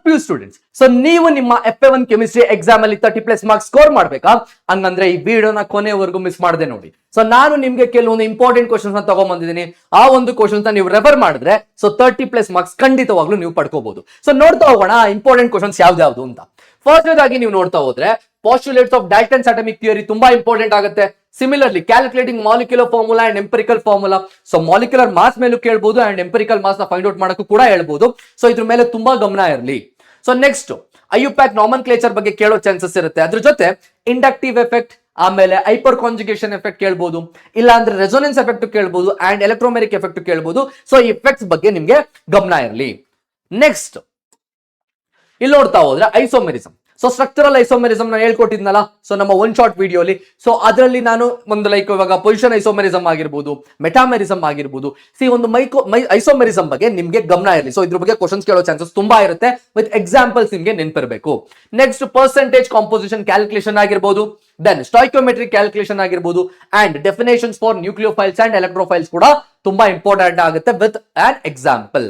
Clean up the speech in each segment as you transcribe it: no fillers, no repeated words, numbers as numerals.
PU students, so ನೀವು ನಿಮ್ಮ FA1 chemistry exam ಅಲ್ಲಿ 30+ ಮಾರ್ಕ್ಸ್ ಸ್ಕೋರ್ ಮಾಡ್ಬೇಕಾ? ಹಂಗಂದ್ರೆ ಈ ವಿಡಿಯೋನ ಕೊನೆವರೆಗೂ ಮಿಸ್ ಮಾಡದೆ ನೋಡಿ. ಸೊ ನಾನು ನಿಮ್ಗೆ ಕೆಲವೊಂದು ಇಂಪಾರ್ಟೆಂಟ್ ಕ್ವಶನ್ಸ್ ತಗೊಂಡ್ ಬಂದಿದ್ದೀನಿ. ಆ ಒಂದು ಕ್ವಶನ್ಸ್ ನೀವು ರೆಫರ್ ಮಾಡಿದ್ರೆ ಸೊ 30+ ಮಾರ್ಕ್ಸ್ ಖಂಡಿತವಾಗ್ಲೂ ನೀವು ಪಡ್ಕೋಬಹುದು. ಸೊ ನೋಡ್ತಾ ಹೋಗೋಣ ಇಂಪಾರ್ಟೆಂಟ್ ಕ್ವಶನ್ಸ್ ಯಾವ್ದು ಅಂತ. ಫಸ್ಟ್ ಆಗಿ ನೀವು ನೋಡ್ತಾ ಹೋದ್ರೆ postulates of Dalton's atomic theory ತುಂಬಾ ಇಂಪಾರ್ಟೆಂಟ್ ಆಗುತ್ತೆ. Similarly calculating molecular formula and empirical formula. So molecular mass ಮೇಲೂ ಕೇಳಬಹುದು ಅಂಡ್ ಎಂಪಿರಿಕಲ್ ಮಾಸ್ ನ ಫೈಂಡ್ ಔಟ್ ಮಾಡಕ್ಕೂ ಕೂಡ ಹೇಳ್ಬಹುದು. ಸೊ ಇದ್ರ ಮೇಲೆ ತುಂಬಾ ಗಮನ ಇರಲಿ. ಸೊ ನೆಕ್ಸ್ಟ್ ಐಯುಪ್ಯಾಕ್ ನಾಮನ್ಕ್ಲೇಚರ್ ಬಗ್ಗೆ ಕೇಳೋ ಚಾನ್ಸಸ್ ಇರುತ್ತೆ. ಅದ್ರ ಜೊತೆ ಇಂಡಕ್ಟಿವ್ ಎಫೆಕ್ಟ್, ಆಮೇಲೆ ಹೈಪರ್ ಕಾಂಜುಗೇಷನ್ ಎಫೆಕ್ಟ್ ಕೇಳಬಹುದು, ಇಲ್ಲ ಅಂದ್ರೆ ರೆಸೋನೆನ್ಸ್ ಎಫೆಕ್ಟ್ ಕೇಳಬಹುದು ಅಂಡ್ ಎಲೆಕ್ಟ್ರೋಮೆರಿಕ್ ಎಫೆಕ್ಟ್ ಕೇಳಬಹುದು. ಸೊ ಈ ಎಫೆಕ್ಟ್ಸ್ ಬಗ್ಗೆ ನಿಮ್ಗೆ ಗಮನ ಇರಲಿ. ನೆಕ್ಸ್ಟ್ ಇಲ್ಲಿ ನೋಡ್ತಾ ಹೋದ್ರೆ ಐಸೋಮೆರಿಸಮ್. ಸೊ ಸ್ಟ್ರಕ್ಚರಲ್ ಐಸೋಮೆರಿಸಮ್ ನಾನು ಹೇಳ್ಕೊಟ್ಟಿದ್ನಲ್ಲ ಸೊ ನಮ್ಮ ಒನ್ ಶಾರ್ಟ್ ವಿಡಿಯೋಲಿ. ಸೊ ಅದರಲ್ಲಿ ನಾನು ಒಂದು ಲೈಕ್ ಇವಾಗ ಪೊಸಿಷನ್ ಐಸೋಮೆರಿಸಮ್ ಆಗಿರ್ಬೋದು, ಮೆಟಾಮೆರಿಸಮ್ ಆಗಿರ್ಬೋದು. ಒಂದು ಐಸೋಮೆರಿಸಮ್ ಬಗ್ಗೆ ನಿಮ್ಗೆ ಗಮನ ಇರಲಿ. ಸೊ ಇದ್ರ ಬಗ್ಗೆ ಕ್ವಶನ್ಸ್ ಕೇಳೋ ಚಾನ್ಸಸ್ ತುಂಬಾ ಇರುತ್ತೆ. ವಿತ್ ಎಕ್ಸಾಂಪಲ್ಸ್ ನಿಮ್ಗೆ ನೆನಪಿರಬೇಕು. ನೆಕ್ಸ್ಟ್ ಪರ್ಸೆಂಟೇಜ್ ಕಾಂಪೋಸಿಷನ್ ಕ್ಯಾಲ್ಕುಲೇಷನ್ ಆಗಿರ್ಬೋದು, ದೆನ್ ಸ್ಟಾಯ್ಕೋಮೆಟ್ರಿಕ್ ಕ್ಯಾಲ್ಕುಲೇಷನ್ ಆಗಿರ್ಬೋದು and definitions for nucleophiles and electrophiles ಕೂಡ ತುಂಬಾ ಇಂಪಾರ್ಟೆಂಟ್ ಆಗುತ್ತೆ with an example.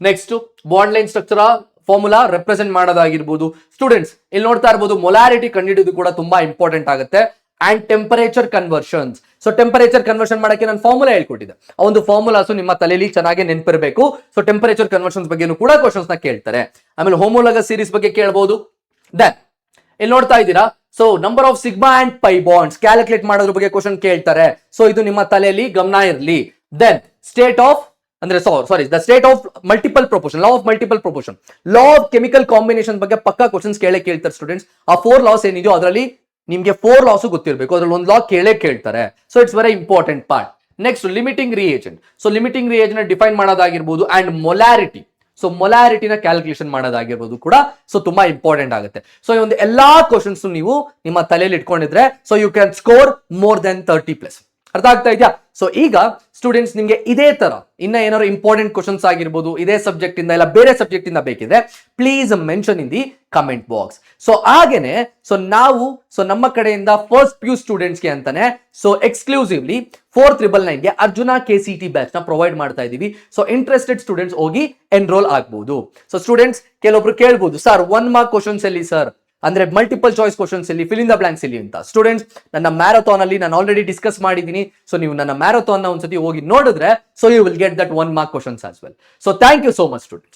Next bond line structure formula represent ಮಾಡೋದಾಗಿರ್ಬೋದು. ಸ್ಟೂಡೆಂಟ್ಸ್ ಇಲ್ಲಿ ನೋಡ್ತಾ ಇರಬಹುದು ಮೊಲಾರಿಟಿ ಕಂಡುಹಿಡಿದು ಕೂಡ ತುಂಬಾ ಇಂಪಾರ್ಟೆಂಟ್ ಆಗುತ್ತೆ and temperature conversions. So temperature conversion ಮಾಡಕ್ಕೆ ನಾನು ಫಾರ್ಮುಲಾ ಹೇಳ್ಕೊಟ್ಟಿದ್ದೆ. ಆ ಒಂದು ಫಾರ್ಮುಲಾಸು ನಿಮ್ಮ ತಲೆಯಲ್ಲಿ ಚೆನ್ನಾಗಿ ನೆನಪಿರಬೇಕು. ಸೊ ಟೆಂಪರೇಚರ್ ಕನ್ವರ್ಷನ್ಸ್ ಬಗ್ಗೆ ಕೂಡ ಕ್ವಶನ್ಸ್ ನ ಕೇಳ್ತಾರೆ. ಆಮೇಲೆ ಹೋಮೋಲಗಸ್ ಸೀರೀಸ್ ಬಗ್ಗೆ ಕೇಳಬಹುದು. ದೆನ್ ಇಲ್ಲಿ ನೋಡ್ತಾ ಇದ್ದೀರಾ so number of sigma and pi bonds calculate ಮಾಡೋದ್ರ ಬಗ್ಗೆ ಕ್ವಶನ್ ಕೇಳ್ತಾರೆ. ಸೊ ಇದು ನಿಮ್ಮ ತಲೆಯಲ್ಲಿ ಗಮನ ಇರಲಿ. ದೆನ್ ಸ್ಟೇಟ್ ಆಫ್ ಅಂದ್ರೆ sorry the state of multiple proportion, law of multiple proportion, law of chemical combination ಬಗ್ಗೆ ಪಕ್ಕಾ ಕ್ವಶನ್ಸ್ ಕೇಳ್ತಾರೆ ಸ್ಟೂಡೆಂಟ್ಸ್. ಆ 4 ಲಾಸ್ ಏನಿದೆಯೋ ಅದರಲ್ಲಿ ನಿಮ್ಗೆ 4 ಲಾಸ್ ಗೊತ್ತಿರಬೇಕು. ಅದ್ರಲ್ಲಿ ಒಂದು ಲಾ ಕೇಳ್ತಾರೆ. So it's very important part. Next limiting reagent. So limiting reagent define ಮಾಡೋದಾಗಿರ್ಬೋದು ಅಂಡ್ ಮೊಲಾರಿಟಿ. ಸೊ ಮೊಲಾರಿಟಿನ ಕ್ಯಾಲ್ಕುಲೇಷನ್ ಮಾಡೋದಾಗಿರ್ಬೋದು ಕೂಡ ಸೊ ತುಂಬಾ ಇಂಪಾರ್ಟೆಂಟ್ ಆಗುತ್ತೆ. ಸೊ ಈ ಒಂದು ಎಲ್ಲಾ ಕ್ವಶನ್ಸ್ ನೀವು ನಿಮ್ಮ ತಲೆಯಲ್ಲಿ ಇಟ್ಕೊಂಡಿದ್ರೆ so you can score more than 30+. ಅರ್ಥ ಆಗ್ತಾ ಇದೆಯಾ? ಸೊ ಈಗ ಸ್ಟೂಡೆಂಟ್ಸ್ ನಿಮ್ಗೆ ಇದೇ ತರ ಇನ್ನ ಏನಾದ್ರು ಇಂಪಾರ್ಟೆಂಟ್ ಕ್ವಶನ್ಸ್ ಆಗಿರ್ಬೋದು ಇದೇ ಸಬ್ಜೆಕ್ಟ್ ಇಂದ ಇಲ್ಲ ಬೇರೆ ಸಬ್ಜೆಕ್ಟ್ ಇಂದ ಬೇಕಿದ್ರೆ please mention in the comment box. So ಹಾಗೇನೆ ಸೊ ನಾವು ನಮ್ಮ ಕಡೆಯಿಂದ ಫಸ್ಟ್ PU ಸ್ಟೂಡೆಂಟ್ಸ್ಗೆ ಅಂತಾನೆ ಸೊ ಎಕ್ಸ್ಕ್ಲೂಸಿವ್ಲಿ 4999 ಗೆ ಅರ್ಜುನ KCT ಬ್ಯಾಚ್ ನ ಪ್ರೊವೈಡ್ ಮಾಡ್ತಾ ಇದೀವಿ. ಸೊ ಇಂಟ್ರೆಸ್ಟೆಡ್ ಸ್ಟೂಡೆಂಟ್ಸ್ ಹೋಗಿ ಎನ್ರೋಲ್ ಆಗ್ಬಹುದು. ಸೊ ಸ್ಟೂಡೆಂಟ್ಸ್ ಕೆಲವೊಬ್ರು ಕೇಳ್ಬೋದು ಸರ್ 1 ಮಾರ್ಕ್ ಕ್ವಶನ್ಸ್ ಎಲ್ಲಿ ಸರ್, ಅಂದ್ರೆ ಮಲ್ಟಿಪಲ್ ಚಾಯ್ಸ್ ಕ್ವಶನ್ಸ್ ಇಲ್ಲಿ, ಫಿಲ್ ಇನ್ ದ ಬ್ಲಾಂಕ್ಸ್ ಇಲ್ಲಿ ಅಂತ. ಸ್ಟೂಡೆಂಟ್ಸ್ ನನ್ನ ಮ್ಯಾರಥಾನ್ ಅಲ್ಲಿ ನಾನು ಆಲ್ರೆಡಿ ಡಿಸ್ಕಸ್ ಮಾಡಿದ್ದೀನಿ. ಸೊ ನೀವು ನನ್ನ ಮ್ಯಾರಥಾನ್ ನ ಒಂದ್ಸತಿ ಹೋಗಿ ನೋಡಿದ್ರೆ so you will get that 1 mark questions as well. So thank you so much students.